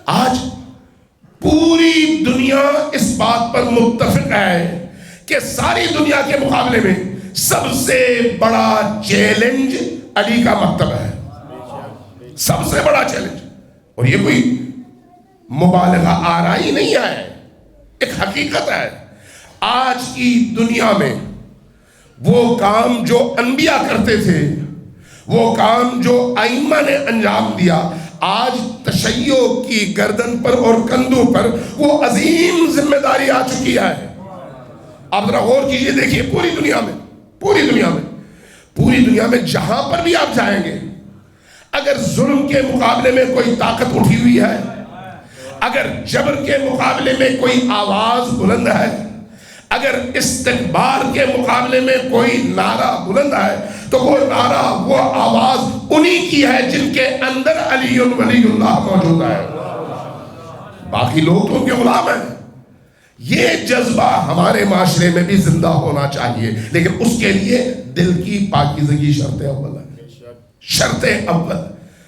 آج پوری دنیا اس بات پر متفق ہے کہ ساری دنیا کے مقابلے میں سب سے بڑا چیلنج علی کا مکتبہ ہے، سب سے بڑا چیلنج. اور یہ کوئی مبالغہ آرائی نہیں ہے، ایک حقیقت ہے. آج کی دنیا میں وہ کام جو انبیاء کرتے تھے، وہ کام جو ائمہ نے انجام دیا، آج تشیع کی گردن پر اور کندھوں پر وہ عظیم ذمہ داری آ چکی ہے. آپ ذرا غور کیجئے، دیکھیے پوری دنیا میں جہاں پر بھی آپ جائیں گے، اگر ظلم کے مقابلے میں کوئی طاقت اٹھی ہوئی ہے، اگر جبر کے مقابلے میں کوئی آواز بلند ہے، اگر استکبار کے مقابلے میں کوئی نعرہ بلند ہے، تو وہ نعرہ، وہ آواز انہی کی ہے جن کے اندر علی ولی اللہ موجود ہے. باقی لوگ تو ان کے غلام ہیں. یہ جذبہ ہمارے معاشرے میں بھی زندہ ہونا چاہیے، لیکن اس کے لیے دل کی پاکیزگی شرط اول ہے. شرط اول